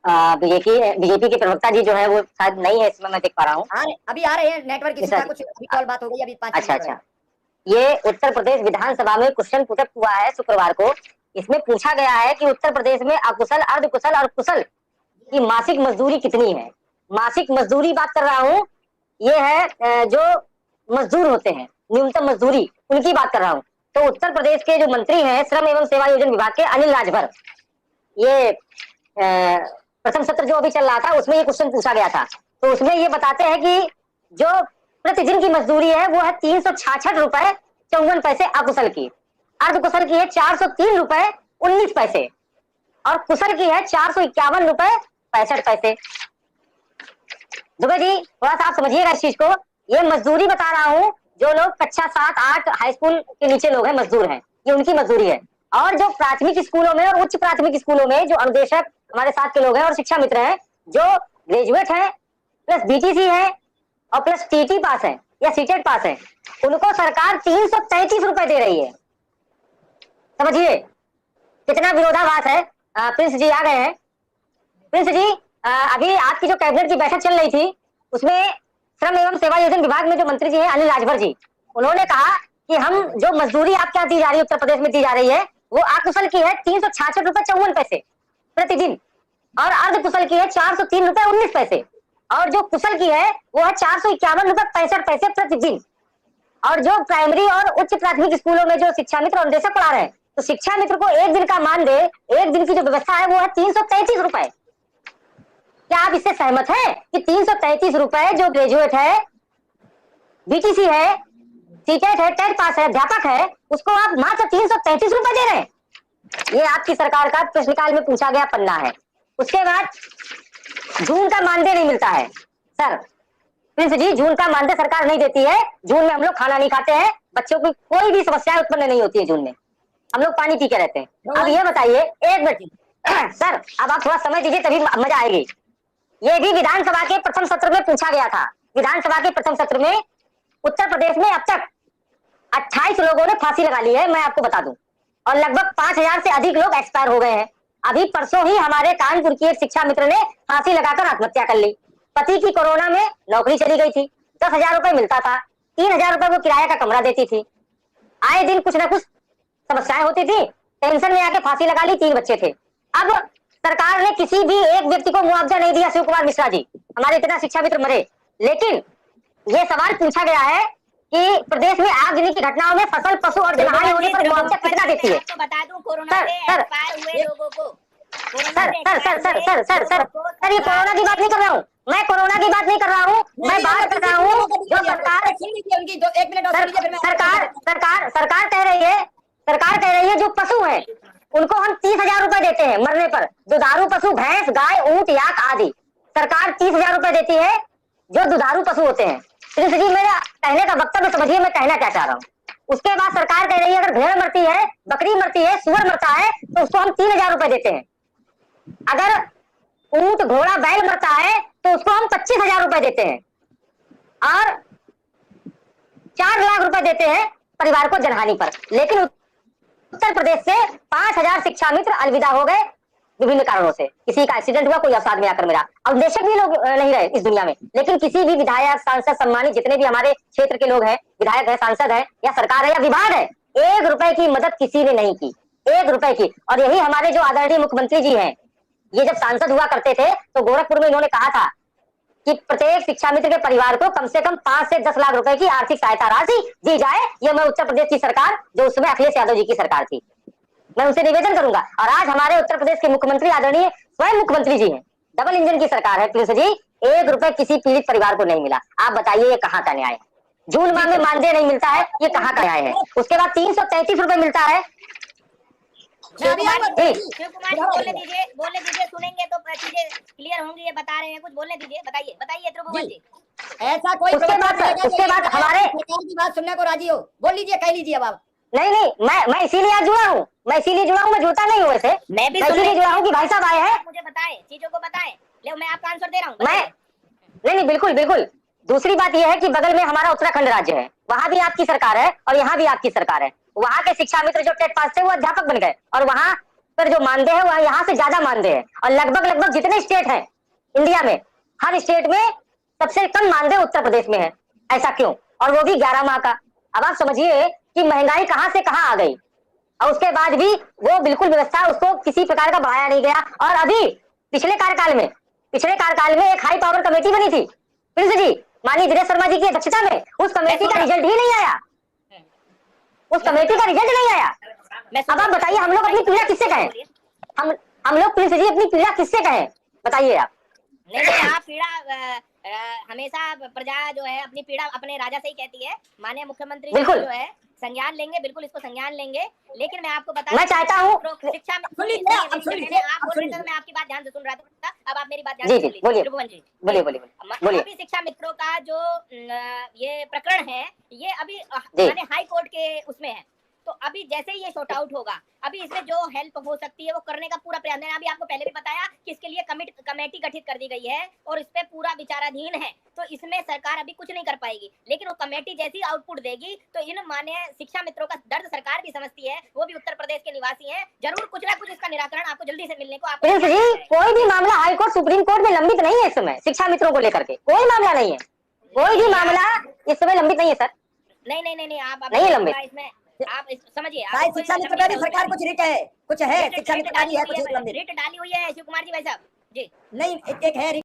BJP के प्रवक्ता जी जो है वो शायद नहीं है इसमें, मैं देख पा रहा हूँ। अभी आ रहे हैं, नेटवर्क इशू था कुछ, अभी कॉल बात हो गई, अभी 5 अच्छा अच्छा, ये उत्तर प्रदेश विधानसभा में क्वेश्चन पुटअप हुआ है शुक्रवार को। इसमें पूछा गया है कि उत्तर प्रदेश में अकुशल, अर्धकुशल और कुशल की मासिक मजदूरी कितनी है। मासिक मजदूरी बात कर रहा हूँ, ये है जो मजदूर होते हैं, न्यूनतम मजदूरी, उनकी बात कर रहा हूँ। तो उत्तर प्रदेश के जो मंत्री हैं श्रम एवं सेवा योजन विभाग के, अनिल राजभर, ये प्रथम सत्र जो अभी चल रहा था उसमें ये क्वेश्चन पूछा गया था। तो उसमें ये बताते हैं कि जो प्रतिदिन की मजदूरी है वो है 366 रुपए 54 पैसे अकुशल की, अर्धकुशल की है 403 रुपए 19 पैसे और कुशल की है 451 रुपए 65 पैसे। दुबे जी थोड़ा सा आप समझिएगा इस चीज को, ये मजदूरी बता रहा हूँ, जो लोग कक्षा 7, 8 हाई स्कूल के नीचे लोग हैं, मजदूर हैं, ये उनकी मजदूरी है। और जो प्राथमिक स्कूलों में और उच्च प्राथमिक स्कूलों में जो अनुदेशक हमारे साथ के लोग हैं और शिक्षा मित्र हैं, जो ग्रेजुएट है प्लस बीटीसी है और प्लस टीटी पास है या सीटेट पास है, उनको सरकार 333 रुपए दे रही है। समझिए कितना विरोधाभास है। प्रिंस जी आ गए हैं। प्रिंस जी, अभी आपकी जो कैबिनेट की बैठक चल रही थी उसमें श्रम एवं सेवा योजन विभाग में जो मंत्री जी हैं अनिल राजभर जी, उन्होंने कहा कि हम जो मजदूरी आपके यहाँ दी जा रही है, उत्तर प्रदेश में दी जा रही है, वो अकुशल की है 366 रुपए 54 पैसे प्रतिदिन और अर्धकुशल की है 403 रुपए 19 पैसे और जो कुशल की है वो है 451 रुपए 65 पैसे प्रतिदिन। और जो प्राइमरी और उच्च प्राथमिक स्कूलों में जो शिक्षा मित्र और निदेशक पढ़ा रहे हैं, तो शिक्षा मित्र को एक दिन का मानदेय, एक दिन की जो व्यवस्था है वो है 333 रुपए। क्या आप इससे सहमत हैं कि 333 रुपए जो ग्रेजुएट है, बीटीसी है, सीटेट है, टेट पास है, अध्यापक है, उसको आप मात्र 333 रुपए दे रहे हैं? ये आपकी सरकार का प्रश्नकाल में पूछा गया पन्ना है। उसके बाद जून का मानदेय नहीं मिलता है सर। प्रिंस जी, जून का मानदेय सरकार नहीं देती है। जून में हम लोग खाना नहीं खाते हैं, बच्चों की कोई भी समस्या उत्पन्न नहीं होती है जून में, हम लोग पानी पी के रहते हैं। अब ये बताइए, एक मिनट सर, अब आप थोड़ा समय दीजिए तभी मजा आएगी। ये भी विधानसभा के प्रथम सत्र में पूछा गया था। विधानसभा के प्रथम सत्र में उत्तर प्रदेश में अब तक 28 लोगों ने फांसी लगा ली है, मैं आपको बता दूं, और लगभग 5000 से अधिक लोग एक्सपायर हो गए हैं। अभी परसों ही हमारे कानपुर की एक शिक्षा मित्र ने फांसी लगाकर आत्महत्या कर ली। पति की कोरोना में नौकरी चली गई थी, 10,000 रुपए मिलता था, 3,000 रुपए वो किराया का कमरा देती थी। आए दिन कुछ ना कुछ समस्याएं होती थी, टेंशन में आके फांसी लगा ली, 3 बच्चे थे। अब सरकार ने किसी भी एक व्यक्ति को मुआवजा नहीं दिया। शिव कुमार मिश्रा जी, हमारे इतना शिक्षा मित्र मरे, लेकिन ये सवाल पूछा गया है कि प्रदेश में आगजनी की घटनाओं में फसल, पशु और जनहानि होने पर मुआवजा कितना देती है? तो बता दूं, कोरोना से एक्सपायर हुए लोगों को, सर ये कोरोना की बात नहीं कर रहा हूँ मैं, कोरोना की बात नहीं कर रहा हूँ मैं, बात कर रहा हूँ जो सरकार कह रही है जो पशु है उनको हम 30,000 रुपए देते हैं मरने पर। दुधारू पशु भैंस, गाय, ऊंट, याक आदि, सरकार 30,000 रुपए देती है जो दुधारू पशु होते हैं। प्रिंस जी, मेरा कहने का वक्तव्य समझिए मैं कहना क्या चाह रहा हूँ। उसके बाद सरकार कह रही है अगर भेड़ मरती है, बकरी मरती है, सुअर मरता है तो उसको हम 3,000 रुपए देते हैं। अगर ऊंट, घोड़ा, बैल मरता है तो उसको हम 25,000 रुपए देते हैं और 4 लाख रुपए देते हैं परिवार को जनहानि पर। लेकिन उत्तर प्रदेश से 5,000 शिक्षा मित्र अलविदा हो गए विभिन्न कारणों से। किसी का एक्सीडेंट हुआ, कोई अवसाद में आकर मिला। अब निदेशक भी लोग नहीं रहे इस दुनिया में, लेकिन किसी भी विधायक, सांसद, सम्मानित जितने भी हमारे क्षेत्र के लोग हैं, विधायक है, सांसद है या सरकार है या विभाग है, 1 रुपए की मदद किसी ने नहीं की, 1 रुपए की। और यही हमारे जो आदरणीय मुख्यमंत्री जी हैं, ये जब सांसद हुआ करते थे तो गोरखपुर में इन्होंने कहा था कि प्रत्येक शिक्षा मित्र के परिवार को कम से कम 5 से 10 लाख रुपए की आर्थिक सहायता राशि दी जाए। ये मैं उत्तर प्रदेश की सरकार, जो उसमें अखिलेश यादव जी की सरकार थी, मैं उनसे निवेदन करूंगा। और आज हमारे उत्तर प्रदेश के मुख्यमंत्री आदरणीय स्वयं मुख्यमंत्री जी हैं, डबल इंजन की सरकार है। प्रिंस जी, 1 रुपए किसी पीड़ित परिवार को नहीं मिला। आप बताइए ये कहाँ का न्याय है? जून माह में मानदेय नहीं मिलता है, ये कहाँ का न्याय है? उसके बाद 333 रुपए मिलता है। शिव कुमार जी बोलने दीजिए, सुनेंगे तो चीजें क्लियर होंगी। ये बता रहे हैं कुछ, बोलने दीजिए, बताइए त्रिभुवन जी। ऐसा कोई उसके बाद हमारे की बात सुनने को राजी हो, बोल लीजिए, कह लीजिए अब आप। नहीं, मैं इसीलिए आज जुड़ा हूँ, मैं जुड़ता नहीं हूँ वैसे, मैं इसीलिए जुड़ा हूँ कि भाई साहब आए हैं, मुझे बताएं, चीजों को बताएं। ले मैं आपका आंसर दे रहा हूँ। नहीं, बिल्कुल। दूसरी बात यह है कि बगल में हमारा उत्तराखंड राज्य है, वहाँ भी आपकी सरकार है और यहाँ भी आपकी सरकार है। वहाँ के शिक्षा मित्र जो टेट पास थे वो अध्यापक बन गए और वहाँ पर जो मानदेय है वह यहाँ से ज्यादा मानदेय है, और लगभग जितने स्टेट हैं इंडिया में, हर स्टेट में सबसे कम मानदेय उत्तर प्रदेश में है। ऐसा क्यों? और वो भी 11 माह का। अब आप समझिए कि महंगाई कहाँ से कहाँ आ गई, और उसके बाद भी वो बिल्कुल व्यवस्था उसको किसी प्रकार का बढ़ाया नहीं गया। और अभी पिछले कार्यकाल में एक हाई पावर कमेटी बनी थी प्रिंस जी, माननीय दिनेश शर्मा जी की अध्यक्षता में, उस कमेटी का रिजल्ट ही नहीं आया, उस कमेटी का रिजल्ट नहीं आया। अब आप बताइए हम लोग अपनी पीड़ा किससे कहें? हम लोग प्रिंस जी अपनी पीड़ा किससे कहें, बताइए आप। नहीं, आप पीड़ा हमेशा प्रजा जो है अपनी पीड़ा अपने राजा से ही कहती है। माननीय मुख्यमंत्री जी जो है संज्ञान लेंगे, बिल्कुल इसको संज्ञान लेंगे। लेकिन मैं आपको बता, मैं चाहता हूँ शिक्षा में आप बोल रहे थे, मैं आपकी बात ध्यान से सुन रहा था, अब आप मेरी बात ध्यान से सुन लीजिए। त्रिभुवन जी बोलिए। अभी शिक्षा मित्रों का जो ये प्रकरण है, ये अभी माने हाई कोर्ट के उसमें है, तो अभी जैसे ही ये शॉर्ट आउट होगा, अभी इसमें जो हेल्प हो सकती है वो करने का पूरा प्रयास है। अभी आपको पहले भी बताया कि इसके लिए कमेटी गठित कर दी गई है और इस पे पूरा विचाराधीन है, तो इसमें सरकार अभी कुछ नहीं कर पाएगी। लेकिन वो कमेटी जैसी आउटपुट देगी तो इन माने शिक्षा मित्रों का दर्द सरकार भी समझती है, वो भी उत्तर प्रदेश के निवासी हैं, जरूर कुछ ना कुछ इसका निराकरण आपको जल्दी से मिलने को कोई भी मामला हाई कोर्ट सुप्रीम कोर्ट में लंबित नहीं है इस समय। शिक्षा मित्रों को लेकर के कोई मामला नहीं है, कोई भी मामला इस समय लंबित नहीं है सर। नहीं, आप नहीं लंबित इसमें आप समझिए, शिक्षा मित्र का भी सरकार कुछ रिट है, कुछ है शिक्षा मित्र का भी है, कुछ रिट डाली हुई है शिव कुमार जी भाई साहब जी। नहीं, एक है